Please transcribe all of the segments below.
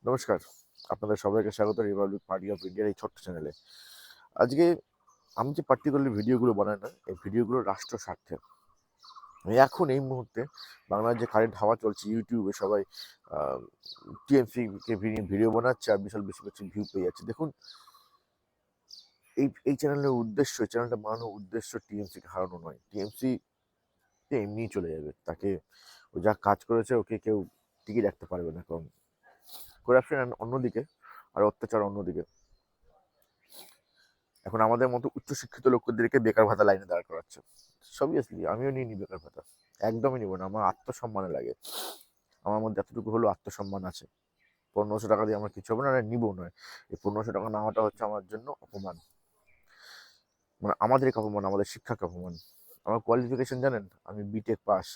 নমস্কার, আপনাদের সবাইকে স্বাগত রিপাবলিক পার্টি অফ ইন্ডিয়ার এই ছোট্ট চ্যানেলে। আজকে আমি যে পার্টিকুলারলি ভিডিওগুলো বানাই না, এই ভিডিওগুলো রাষ্ট্র স্বার্থে। এখন এই মুহূর্তে বাংলার যে কারেন্ট হাওয়া চলছে, ইউটিউবে সবাই টিএমসিকে ভিডিও বানাচ্ছে আর বিশাল বেশি বেশি ভিউ পেয়ে যাচ্ছে। দেখুন, এই চ্যানেলের উদ্দেশ্য, এই চ্যানেলটা বানানোর উদ্দেশ্য টিএমসিকে হারানো নয়। টিএমসি এমনিই চলে যাবে, তাকে ও যা কাজ করেছে ওকে কেউ টিকিয়ে রাখতে পারবে না, কারণ করাপশন অন্যদিকে আর অত্যাচার অন্যদিকে। এখন আমাদের মতো উচ্চশিক্ষিত লোকদেরকে বেকার ভাতা লাইনে দাঁড় করাচ্ছে। অবভিয়াসলি আমিও নিইনি বেকার ভাতা, একদমই নিব না। আমার আত্মসম্মানে লাগে, আমার মধ্যে এতটুকু হলেও আত্মসম্মান আছে। 1500 টাকা দিয়ে আমার কিছু হবে না, নিবও নয়। এই 1500 টাকা নেওয়াটা হচ্ছে আমার জন্য অপমান, মানে আমাদেরকে অপমান, আমাদের শিক্ষাকে অপমান। আমার কোয়ালিফিকেশন জানেন? আমি বিটেক পাস,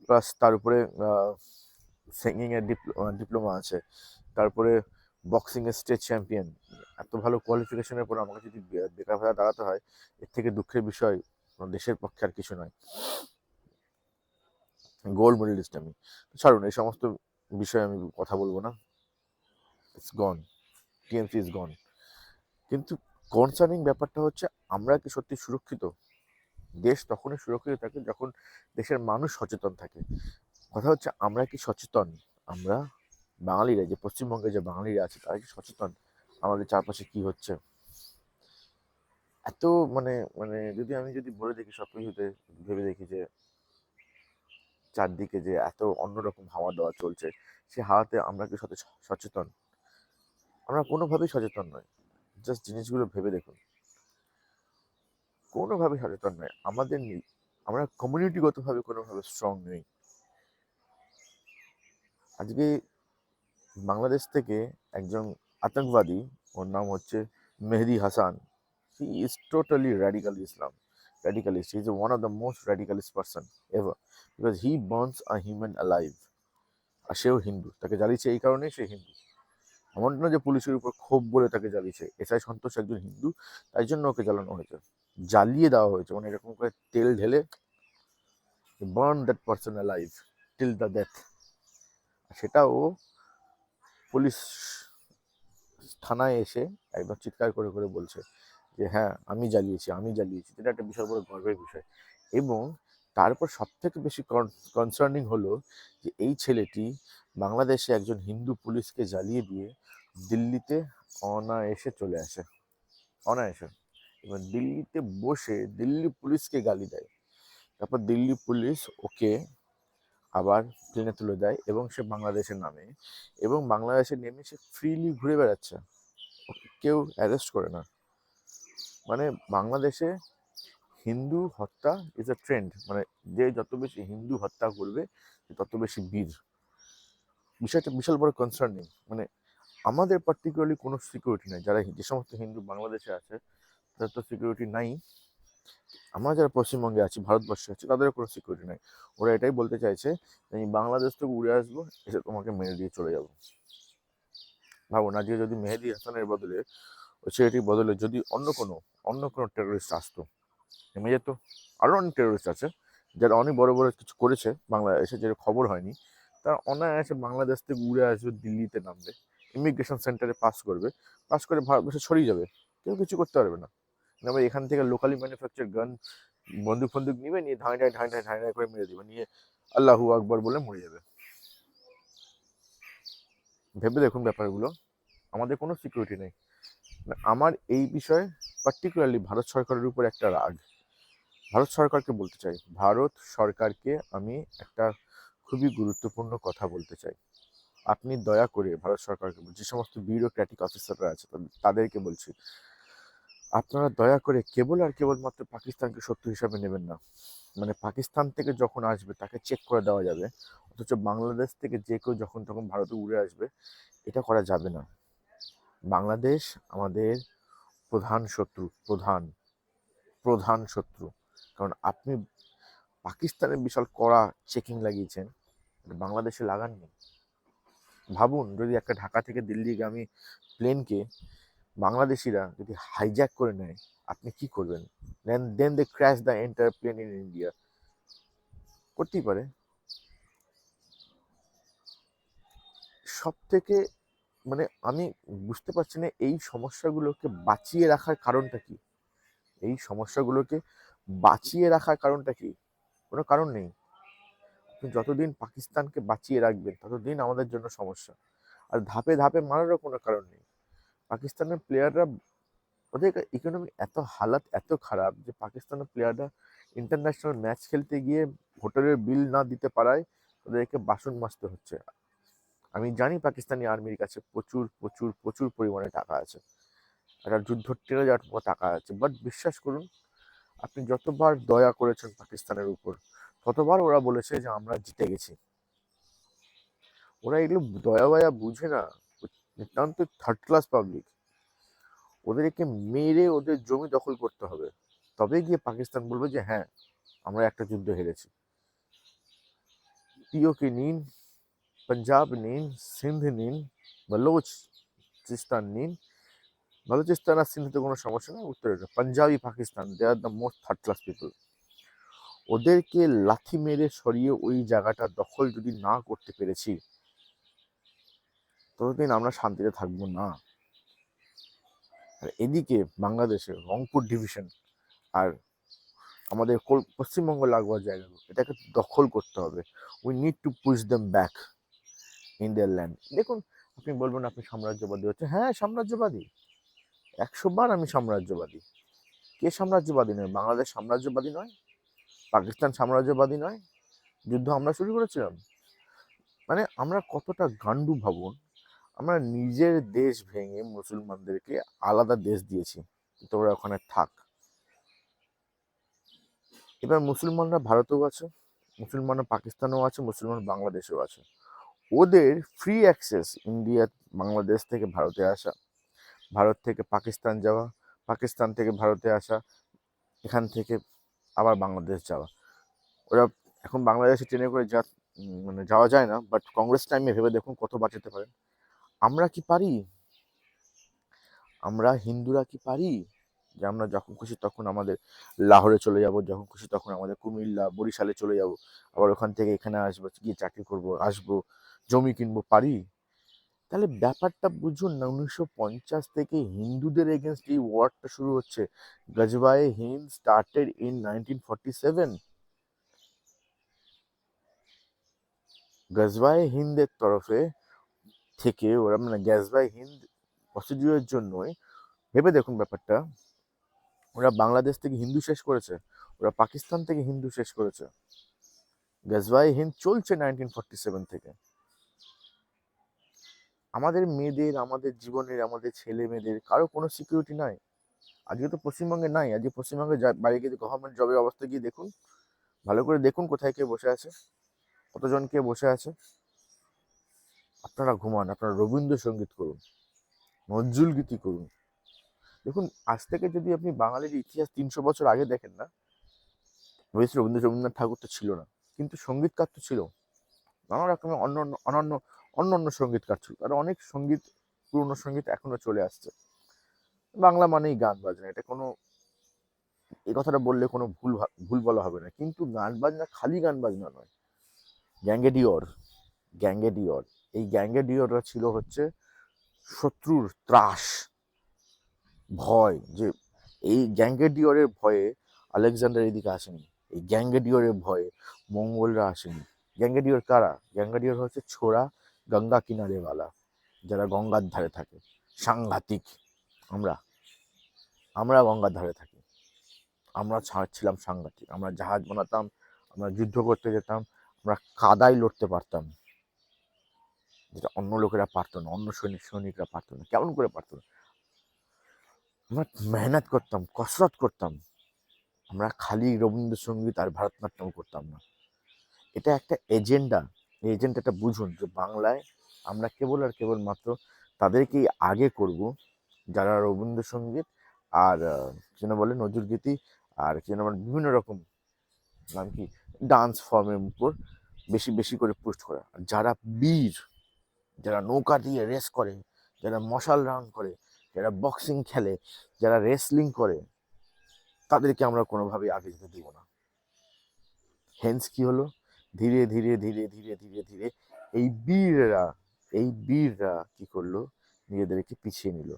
প্লাস তার উপরে সিঙ্গিংয়ের ডিপ্লোমা আছে, তারপরে বক্সিংয়ের স্টেট চ্যাম্পিয়ন। এত ভালো কোয়ালিফিকেশনের পর আমাকে যদি বেকার ভাতা দাঁড়াতে হয়, এর থেকে দুঃখের বিষয় দেশের পক্ষে আর কিছু নয়। গোল্ড মেডেলিস্ট আমি। ছাড়ুন, এই সমস্ত বিষয়ে আমি কথা বলবো না। ইটস গন, টিএমসি ইজ গন। কিন্তু কনসার্নিং ব্যাপারটা হচ্ছে, আমরা কি সত্যি সুরক্ষিত? দেশ তখনই সুরক্ষিত থাকে যখন দেশের মানুষ সচেতন থাকে। কথা হচ্ছে, আমরা কি সচেতন? আমরা বাঙালিরা, যে পশ্চিমবঙ্গে যে বাঙালিরা আছে, তারা কি সচেতন আমাদের চারপাশে কি হচ্ছে? এত মানে মানে যদি বলে দেখি সব কিছুতে, ভেবে দেখি যে চারদিকে যে এত অন্যরকম হাওয়া দেওয়া চলছে, সে হাওয়াতে আমরা কি সচেতন? আমরা কোনোভাবেই সচেতন নয়। জাস্ট জিনিসগুলো ভেবে দেখুন, কোনোভাবেই সচেতন নয়। আমাদের নেই, আমরা কমিউনিটিগতভাবে কোনোভাবে স্ট্রং নেই। আজকে বাংলাদেশ থেকে একজন আতঙ্কবাদী, ওর নাম হচ্ছে Mehedi Hasan. He is totally radical Islam, radicalist. He is one of the most radicalist person ever, because he burns a human alive. আর সেও হিন্দু, তাকে জ্বালিয়েছে এই কারণে সে হিন্দু। এমন না যে পুলিশের উপর ক্ষোভ বলে তাকে জ্বালিয়েছে। এসআই সন্তোষ একজন হিন্দু, তাই জন্য ওকে জ্বালানো হয়েছে, জ্বালিয়ে দেওয়া হয়েছে, মানে এরকম করে তেল ঢেলে burn that person alive till the death. সেটাও পুলিশ থানায় এসে একদম চিৎকার করে করে বলছে যে হ্যাঁ, আমি জ্বালিয়েছি, আমি জ্বালিয়েছি। এটা একটা বিশাল বড় গর্বের বিষয়। এবং তারপর সব থেকে বেশি কনসার্নিং হলো যে এই ছেলেটি বাংলাদেশে একজন হিন্দু পুলিশকে জ্বালিয়ে দিয়ে দিল্লিতে অনায়াসে চলে আসে, অনায়াসে। এবার দিল্লিতে বসে দিল্লি পুলিশকে গালি দেয়। তারপর দিল্লি পুলিশ ওকে আবার প্লেনে তুলে দেয় এবং সে বাংলাদেশে নামে, এবং বাংলাদেশে নেমে সে ফ্রিলি ঘুরে বেড়াচ্ছে, ওকে কেউ অ্যারেস্ট করে না। মানে বাংলাদেশে হিন্দু হত্যা ইজ এ ট্রেন্ড, মানে যে যত বেশি হিন্দু হত্যা করবে তত বেশি বীর। বিষয়টা বিশাল বড় কনসার্নিং। মানে আমাদের পার্টিকুলারলি কোনো সিকিউরিটি নেই, যারা যে সমস্ত হিন্দু বাংলাদেশে আছে তাদের তো সিকিউরিটি নাই। আমরা যারা পশ্চিমবঙ্গে আছি, ভারতবর্ষে আছি, তাদেরও কোনো সিকিউরিটি নাই। ওরা এটাই বলতে চাইছে, আমি বাংলাদেশ থেকে উড়ে আসবো, এসে তোমাকে মেরে দিয়ে চলে যাবো। ভাবুন, আজকে যদি মেহেদি হাসানের বদলে, ওই ছেলেটির বদলে যদি অন্য কোনো টেরোরিস্ট আসতো, নেমে যেত। আরও অনেক টেরোরিস্ট আছে যারা অনেক বড় বড় কিছু করেছে বাংলাদেশে, যেটা খবর হয়নি। তারা অনায়াসে বাংলাদেশ থেকে উড়ে আসবে, দিল্লিতে নামবে, ইমিগ্রেশন সেন্টারে পাস করবে, পাস করে ভারতবর্ষে ছড়িয়ে যাবে, কেউ কিছু করতে পারবে না। এবার এখান থেকে লোকালি ম্যানুফ্যাকচার গান, বন্দুক ফন্দুক নিবে, নিয়ে ধাঁই করে মেরে দিবে, নিয়ে আল্লাহু আকবর বলে মরে যাবে। ভেবে দেখুন ব্যাপারগুলো। আমাদের কোনো সিকিউরিটি নেই। আমার এই বিষয়ে পার্টিকুলারলি ভারত সরকারের উপর একটা রাগ। ভারত সরকারকে বলতে চাই, ভারত সরকারকে আমি একটা খুবই গুরুত্বপূর্ণ কথা বলতে চাই। আপনি দয়া করে ভারত সরকারকে, যে সমস্ত বিউরোক্র্যাটিক অফিসাররা আছে তাদেরকে বলছি, আপনারা দয়া করে কেবল আর কেবলমাত্র পাকিস্তানকে শত্রু হিসাবে নেবেন না। মানে পাকিস্তান থেকে যখন আসবে তাকে চেক করে দেওয়া যাবে, অথচ বাংলাদেশ থেকে যে কেউ যখন তখন ভারতে উড়ে আসবে, এটা করা যাবে না। বাংলাদেশ আমাদের প্রধান শত্রু, প্রধান প্রধান শত্রু। কারণ আপনি পাকিস্তানের বিশাল কড়া চেকিং লাগিয়েছেন, বাংলাদেশে লাগাননি। ভাবুন, যদি একটা ঢাকা থেকে দিল্লিগামী প্লেনকে বাংলাদেশিরা যদি হাইজ্যাক করে নেয়, আপনি কি করবেন? Then they crash the entire plane in India. করতেই পারে। সব থেকে মানে আমি বুঝতে পারছি না এই সমস্যাগুলোকে বাঁচিয়ে রাখার কারণটা কি। এই সমস্যাগুলোকে বাঁচিয়ে রাখার কারণটা কি? কোনো কারণ নেই। আপনি যতদিন পাকিস্তানকে বাঁচিয়ে রাখবেন ততদিন আমাদের জন্য সমস্যা। আর ধাপে ধাপে মারারও কোনো কারণ নেই। পাকিস্তানের প্লেয়াররা, ওদের ইকোনমি এত হালাত এত খারাপ যে পাকিস্তানের প্লেয়াররা ইন্টারন্যাশনাল ম্যাচ খেলতে গিয়ে হোটেলের বিল না দিতে পারায় ওদেরকে বাসন মাজতে হচ্ছে। আমি জানি পাকিস্তানি আর্মির কাছে প্রচুর প্রচুর প্রচুর পরিমাণে টাকা আছে, একটা যুদ্ধ টেনে যাওয়ার মতো টাকা আছে, বাট বিশ্বাস করুন, আপনি যতবার দয়া করেছেন পাকিস্তানের উপর ততবার ওরা বলেছে যে আমরা জিতে গেছি। ওরা এগুলো দয়া বয়া বুঝে না, নিতান্ত থার্ড ক্লাস পাবলিক। ওদেরকে মেরে ওদের জমি দখল করতে হবে, তবে গিয়ে পাকিস্তান বলবে যে হ্যাঁ আমরা একটা যুদ্ধ হেরেছি। পিওকে নিন, পাঞ্জাব নিন, সিন্ধ নিন, বলোচিস্তান নিন। বালুচিস্তান আর সিন্ধুতে কোনো সমস্যা নেই, উত্তরে Punjabi Pakistan, they are the most third class people. ওদেরকে লাথি মেরে সরিয়ে ওই জায়গাটা দখল যদি না করতে পেরেছি ততদিন আমরা শান্তিতে থাকবো না। আর এদিকে বাংলাদেশে রংপুর ডিভিশন আর আমাদের পশ্চিমবঙ্গ লাগোয়া জায়গাগুলো, এটাকে দখল করতে হবে। We need to push them back in their land. দেখুন, আপনি বলবেন আপনি সাম্রাজ্যবাদী হচ্ছে, হ্যাঁ সাম্রাজ্যবাদী, 100 বার আমি সাম্রাজ্যবাদী। কে সাম্রাজ্যবাদী নয়? বাংলাদেশ সাম্রাজ্যবাদী নয়? পাকিস্তান সাম্রাজ্যবাদী নয়? যুদ্ধ আমরা শুরু করেছিলাম। মানে আমরা কতটা গান্ডু ভাবুন, আমরা নিজের দেশ ভেঙে মুসলমানদেরকে আলাদা দেশ দিয়েছি, তো ওরা ওখানে থাক। এবার মুসলমানরা ভারতেও আছে, মুসলমানরা পাকিস্তানেও আছে, মুসলমান বাংলাদেশেও আছে। ওদের ফ্রি অ্যাক্সেস ইন্ডিয়া, বাংলাদেশ থেকে ভারতে আসা, ভারত থেকে পাকিস্তান যাওয়া, পাকিস্তান থেকে ভারতে আসা, এখান থেকে আবার বাংলাদেশ যাওয়া। ওরা এখন বাংলাদেশে ট্রেনে করে মানে যাওয়া যায় না, বাট কংগ্রেস টাইমে ভেবে দেখুন কত বাঁচাতে পারেন। আমরা কি পারি? আমরা হিন্দুরা কি পারি যে আমরা যখন খুশি তখন আমাদের লাহোরে চলে যাব, যখন খুশি তখন আমাদের কুমিল্লা বরিশালে চলে যাব, আবার ওখান থেকে এখানে আসবো, গিয়ে চাকরি করব, আসবো, জমি কিনবো, পারি? তাহলে ব্যাপারটা বুঝুন না, 1950 থেকে হিন্দুদের এগেনস্ট এই ওয়ারটা শুরু হচ্ছে। গজওয়ায়ে হিন্দ স্টার্টেড ইন 1947। গজওয়ায়ে হিন্দের তরফে থেকে ওরা, মানে গজওয়ায়ে হিন্দ প্রসিডিউরের জন্যই, ভেবে দেখুন ব্যাপারটা, ওরা বাংলাদেশ থেকে হিন্দু শেষ করেছে, ওরা পাকিস্তান থেকে হিন্দু শেষ করেছে। গজওয়ায়ে হিন্দ চলছে 1947 থেকে। আমাদের মেয়েদের, আমাদের জীবনের, আমাদের ছেলে মেয়েদের কারো কোনো সিকিউরিটি নাই। আজকে তো পশ্চিমবঙ্গে নাই, আজকে পশ্চিমবঙ্গে বাইরে গিয়ে গভর্নমেন্ট জবের অবস্থা গিয়ে দেখুন, ভালো করে দেখুন কোথায় কে বসে আছে, কতজন কে বসে আছে। আপনারা ঘুমান, আপনারা রবীন্দ্রসঙ্গীত করুন, নজরুল গীতি করুন। দেখুন, আজ থেকে যদি আপনি বাঙালির ইতিহাস 300 বছর আগে দেখেন না, রবীন্দ্রনাথ ঠাকুর তো ছিল না, কিন্তু সঙ্গীতকার তো ছিল। নানা রকমের অন্য অন্য অনন্য অন্য অন্য সঙ্গীতকার ছিল, আর অনেক সঙ্গীত, পুরনো সঙ্গীত এখনো চলে আসছে। বাংলা মানেই গান বাজনা, এটা কোনো, এই কথাটা বললে কোনো ভুল বলা হবে না। কিন্তু গান বাজনা খালি গান বাজনা নয়, গ্যাঙ্গেডিওর, গ্যাঙ্গেডিওর, এই গ্যাঙ্গেডিওররা ছিল হচ্ছে শত্রুর ত্রাস, ভয়। যে এই গ্যাঙ্গেডিওরের ভয়ে আলেকজান্ডার এদিকে আসেনি, এই গ্যাঙ্গেডিওরের ভয়ে মঙ্গলরা আসেনি। গ্যাঙ্গেডিওর কারা? গ্যাঙ্গেডিওর হচ্ছে ছোড়া গঙ্গা কিনারেওয়ালা, যারা গঙ্গার ধারে থাকে, সাংঘাতিক। আমরা আমরা গঙ্গার ধারে থাকি, আমরা ছিলাম সাংঘাতিক। আমরা জাহাজ বানাতাম, আমরা যুদ্ধ করতে যেতাম, আমরা কাদায় লড়তে পারতাম, যেটা অন্য লোকেরা পারতো না, অন্য সৈনিকরা পারতো না। কেমন করে পারতো না? আমরা মেহনত করতাম, কসরত করতাম। আমরা খালি রবীন্দ্রসঙ্গীত আর ভারতনাট্যম করতাম না। এটা একটা এজেন্ডা। এই এজেন্ডাটা বুঝুন যে বাংলায় আমরা কেবল আর কেবল মাত্র তাদেরকেই আগে করব যারা রবীন্দ্রসঙ্গীত আর যেন বলে নজরুলগীতি আর যেন বলে বিভিন্ন রকম, নাম কি, ডান্স ফর্মের উপর বেশি বেশি করে পোস্ট করা। আর যারা বীর, যারা নৌকা দিয়ে রেস করে, যারা মশাল রান করে, যারা বক্সিং খেলে, যারা রেসলিং করে, তাদেরকে আমরা কোনোভাবেই আগে যেতে দিব না। হেন্স কি হলো, ধীরে ধীরে ধীরে ধীরে ধীরে ধীরে এই বীররা এই বীররা কি করলো, নিজেদেরকে পিছিয়ে নিল,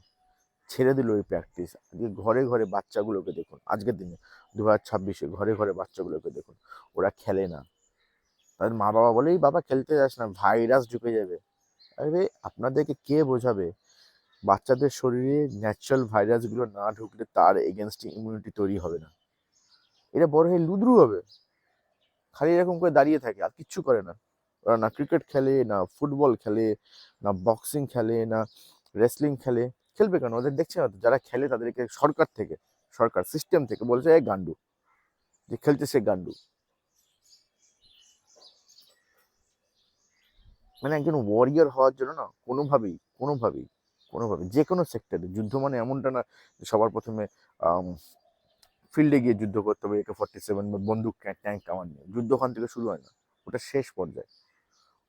ছেড়ে দিল এই প্র্যাকটিস। আজকে ঘরে ঘরে বাচ্চাগুলোকে দেখুন, আজকের দিনে 2026-এ ঘরে ঘরে বাচ্চাগুলোকে দেখুন, ওরা খেলে না। তাদের মা বাবা বলেই, বাবা খেলতে যাস না, ভাইরাস ঢুকে যাবে। আরে আপনাদেরকে কে বোঝাবে? বাচ্চাদের শরীরে ন্যাচারাল ভাইরাসগুলো না ঢুকলে তার এগেনস্টে ইমিউনিটি তৈরি হবে না। এটা বড় হয়ে লুদ্রু হবে, খালি এরকম করে দাঁড়িয়ে থাকে, আর কিচ্ছু করে না। ওরা না ক্রিকেট খেলে, না ফুটবল খেলে, না বক্সিং খেলে, না রেসলিং খেলে। খেলবে কেন? ওদের দেখছে না তো, যারা খেলে তাদেরকে সরকার সিস্টেম থেকে বলছে এই গান্ডু, যে খেলছে সে গান্ডু। মানে একজন ওয়ারিয়র হওয়ার জন্য না কোনোভাবেই যে কোনো সেক্টরে যুদ্ধ মানে এমনটা না যে সবার প্রথমে ফিল্ডে গিয়ে যুদ্ধ করতে হবে AK-47 বা বন্দুক ট্যাঙ্ক কামান নিয়ে। যুদ্ধ ওখান থেকে শুরু হয় না, ওটা শেষ পর্যায়ে,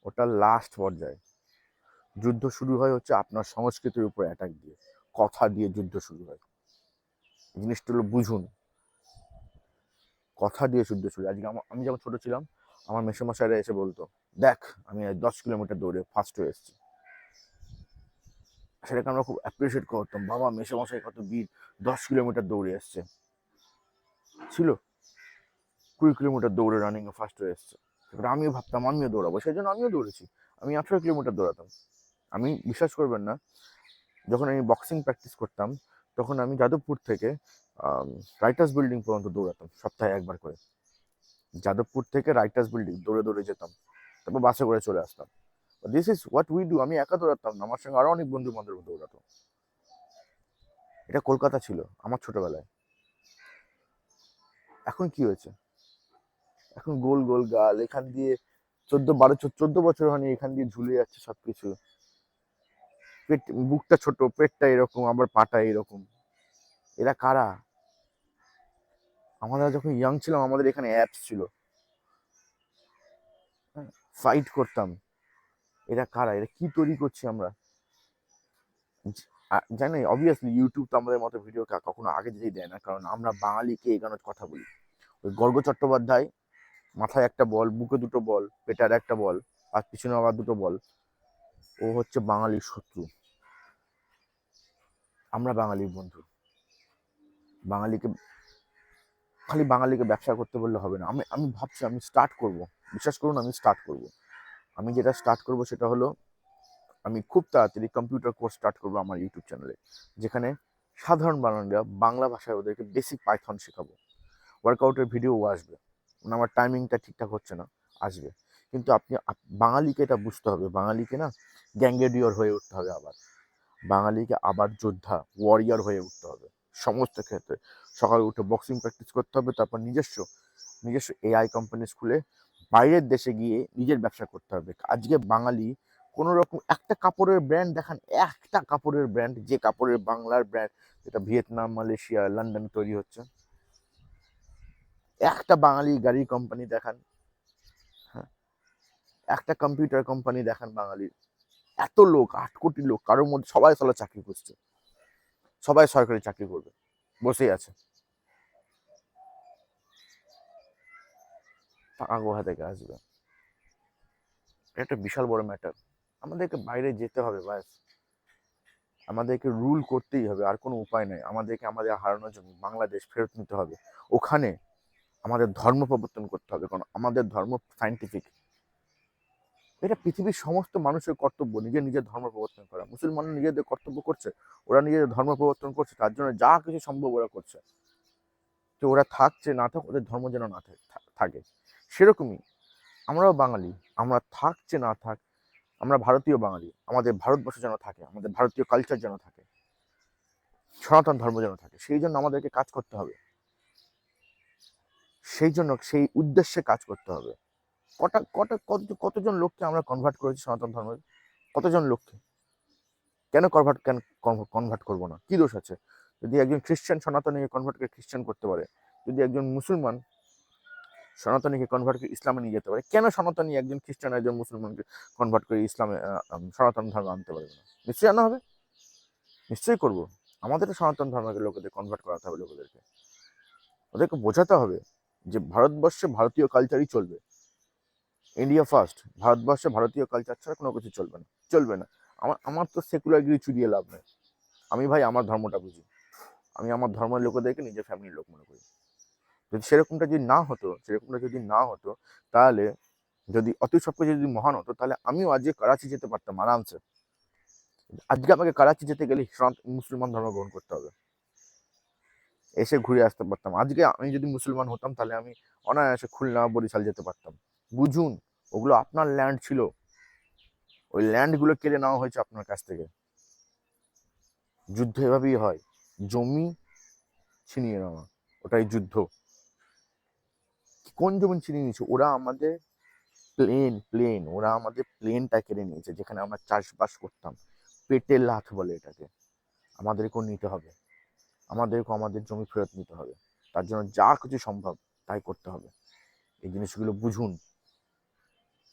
ওটা লাস্ট পর্যায়ে। যুদ্ধ শুরু হয় হচ্ছে আপনার সংস্কৃতির উপর অ্যাটাক দিয়ে, কথা দিয়ে যুদ্ধ শুরু হয়। জিনিসটা হলো বুঝুন, কথা দিয়ে যুদ্ধ শুরু। আজকে আমি যখন ছোট ছিলাম, আমার মেসোমশাইরা এসে বলতো, দেখ আমি 10 কিলোমিটার দৌড়ে ফার্স্ট হয়ে এসেছি। সেটাকে আমরা খুব অ্যাপ্রিসিয়েট করতাম, বাবা মেসোমশাই কত বীর, 10 কিলোমিটার দৌড়ে এসছে। ছিল 20 কিলোমিটার দৌড়ে রানিংয়ে ফার্স্ট হয়ে এসছে। সেটা আমিও ভাবতাম আমিও দৌড়াবো, সেই জন্য আমিও দৌড়েছি। আমি 18 কিলোমিটার দৌড়াতাম। আমি বিশ্বাস করবেন না, যখন আমি বক্সিং প্র্যাকটিস করতাম তখন আমি যাদবপুর থেকে রাইটার্স বিল্ডিং পর্যন্ত দৌড়াতাম সপ্তাহে একবার করে। যাদবপুর থেকে রাইটার্স বিল্ডিং দৌড়ে দৌড়ে যেতাম, তারপর বাসে করে চলে আসতাম। This is what we do. আমি একা দৌড়াতাম না, আমার সঙ্গে আরো অনেক বন্ধু বান্ধব দৌড়াতো। এটা কলকাতা ছিল আমার ছোটবেলায়। এখন কি হয়েছে? এখন গোল গোল গাল, এখান দিয়ে 14 বছর হয়নি, এখান দিয়ে ঝুলে যাচ্ছে সবকিছু। পেট, বুকটা ছোট, পেটটা এরকম, আবার পাটা এরকম। এরা কারা? আমরা যখন ইয়াং ছিলাম আমাদের এখানে অ্যাপস ছিল, ফাইট করতাম। এরা কারা? এরা কি তৈরি করছি আমরা? জানি অবভিয়াসলি ইউটিউব তো আমাদের মতো ভিডিও কখনো আগে যেতেই দেয় না, কারণ আমরা বাঙালিকে এগানোর কথা বলি। ওই গর্গ চট্টোপাধ্যায়, মাথায় একটা বল, বুকে দুটো বল, পেটে আর একটা বল, আর পিছনে আবার দুটো বল, ও হচ্ছে বাঙালির শত্রু। আমরা বাঙালির বন্ধু। বাঙালিকে খালি বাঙালিকে ব্যবসা করতে বললে হবে না। আমি আমি ভাবছি আমি স্টার্ট করব, বিশ্বাস করুন আমি স্টার্ট করব। আমি যেটা স্টার্ট করব সেটা হলো, আমি খুব তাড়াতাড়ি কম্পিউটার কোর্স স্টার্ট করবো আমার ইউটিউব চ্যানেলে, যেখানে সাধারণ বাঙালিরা বাংলা ভাষায় ওদেরকে বেসিক পাইথন শেখাবো। ওয়ার্কআউটের ভিডিও আসবে, আমার টাইমিংটা ঠিকঠাক হচ্ছে না, আসবে। কিন্তু বাঙালিকে এটা বুঝতে হবে, বাঙালিকে না গ্যাঙ্গেডিয়র হয়ে উঠতে হবে আবার, বাঙালিকে আবার যোদ্ধা ওয়ারিয়র হয়ে উঠতে হবে সমস্ত ক্ষেত্রে। সকালে উঠে বক্সিং প্র্যাকটিস করতে হবে, তারপর নিজস্ব নিজস্ব AI কোম্পানি খুলে বাইরের দেশে গিয়ে নিজের ব্যবসা করতে হবে। আজকে বাঙালি কোনো রকম একটা কাপড়ের ব্র্যান্ড দেখান, একটা কাপড়ের ব্র্যান্ড, যে কাপড়ের বাংলার ব্র্যান্ড, যেটা ভিয়েতনাম, মালয়েশিয়া, লন্ডনে তৈরি হচ্ছে, একটা বাঙালি গাড়ির কোম্পানি দেখান, হ্যাঁ, একটা কম্পিউটার কোম্পানি দেখান বাঙালির। এত লোক, 8 কোটি লোক, কারোর মধ্যে সবাই সালা চাকরি করছে, সবাই সরকারি চাকরি করবে, বসেই আছে, টাকা কোথা থেকে আসবে? এটা একটা বিশাল বড় ম্যাটার। আমাদেরকে বাইরে যেতে হবে, ব্যাস। আমাদেরকে রুল করতেই হবে, আর কোনো উপায় নেই। আমাদেরকে আমাদের হারানো জমি বাংলাদেশ ফেরত নিতে হবে। ওখানে আমাদের ধর্ম প্রবর্তন করতে হবে, কারণ আমাদের ধর্ম সাইন্টিফিক। এটা পৃথিবীর সমস্ত মানুষের কর্তব্য নিজের নিজের ধর্ম প্রবর্তন করা। মুসলমানরা নিজেদের কর্তব্য করছে, ওরা নিজেদের ধর্ম প্রবর্তন করছে, তার জন্য যা কিছু সম্ভব ওরা করছে। তো ওরা থাকছে না থাক, ওদের ধর্ম যেন না থাকে। সেরকমই আমরাও বাঙালি, আমরা থাকছে না থাক, আমরা ভারতীয় বাঙালি, আমাদের ভারতবর্ষ যেন থাকে, আমাদের ভারতীয় কালচার যেন থাকে, সনাতন ধর্ম যেন থাকে। সেই জন্য আমাদেরকে কাজ করতে হবে, সেই উদ্দেশ্যে কাজ করতে হবে। কতজন লোককে আমরা কনভার্ট করেছি সনাতন ধর্মের? কতজন লোককে? কেন কনভার্ট করবো না? কি দোষ আছে? যদি একজন খ্রিস্টান সনাতনীকে কনভার্ট করে খ্রিস্টান করতে পারে, যদি একজন মুসলমান সনাতনীকে কনভার্ট করে ইসলামে নিয়ে যেতে পারে, কেন সনাতনী একজন খ্রিস্টান একজন মুসলমানকে কনভার্ট করে ইসলামে সনাতন ধর্ম আনতে পারবে না? নিশ্চয়ই আনা হবে, নিশ্চয়ই করবো। আমাদের সনাতন ধর্মকে লোকেদের কনভার্ট করাতে হবে, ওদেরকে বোঝাতে হবে যে ভারতবর্ষে ভারতীয় কালচারই চলবে। ইন্ডিয়া ফার্স্ট, ভারতবর্ষে ভারতীয় কালচার ছাড়া কোনো কিছু চলবে না, চলবে না। আমার আমার তো সেকুলারগিরি চুরিয়ে লাভ নেই। আমি ভাই আমার ধর্মটা বুঝি, আমি আমার ধর্মের লোকেদেরকে নিজের ফ্যামিলির লোক মনে করি। যদি সেরকমটা যদি না হতো, সেরকমটা যদি না হতো, তাহলে যদি অত সব কিছু যদি মহান হতো, তাহলে আমিও আজকে করাচি যেতে পারতাম আরামসে। আজকে আমাকে করাচি যেতে গেলে মুসলমান ধর্ম গ্রহণ করতে হবে, এসে ঘুরে আসতে পারতাম। আজকে আমি যদি মুসলমান হতাম, তাহলে আমি অনায়াসে খুলনা বরিশাল যেতে পারতাম। বুঝুন, ওগুলো আপনার ল্যান্ড ছিল, ওই ল্যান্ডগুলো কেড়ে নেওয়া হয়েছে আপনার কাছ থেকে। যুদ্ধ এভাবেই হয়, জমি ছিনিয়ে নেওয়া, ওটাই যুদ্ধ। কোন জমি ছিনিয়ে নিয়েছে? ওরা আমাদের ওরা আমাদের প্লেনটা কেড়ে নিয়েছে, যেখানে আমরা চাষবাস করতাম। পেটের লাথ বলে এটাকে। আমাদেরকেও নিতে হবে, আমাদেরকেও আমাদের জমি ফেরত নিতে হবে। তার জন্য যা কিছু সম্ভব তাই করতে হবে। এই জিনিসগুলো বুঝুন,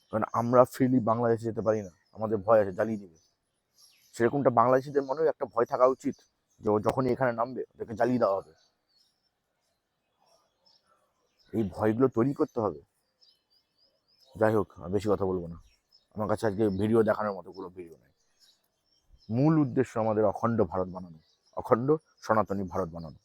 কারণ আমরা ফ্রিলি বাংলাদেশে যেতে পারি না, আমাদের ভয় আছে জ্বালিয়ে দিবে। সেরকমটা বাংলাদেশিদের মনেও একটা ভয় থাকা উচিত, যে ও যখনই এখানে নামবে ওদেরকে জ্বালিয়ে দেওয়া হবে। এই ভয়গুলো তৈরি করতে হবে। যাই হোক, আর বেশি কথা বলবো না। আমার কাছে আজকে ভিডিও দেখানোর মতো কোনো ভিডিও নেই। মূল উদ্দেশ্য আমাদের অখণ্ড ভারত বানানো, অখণ্ড সনাতনী ভারত বানানো।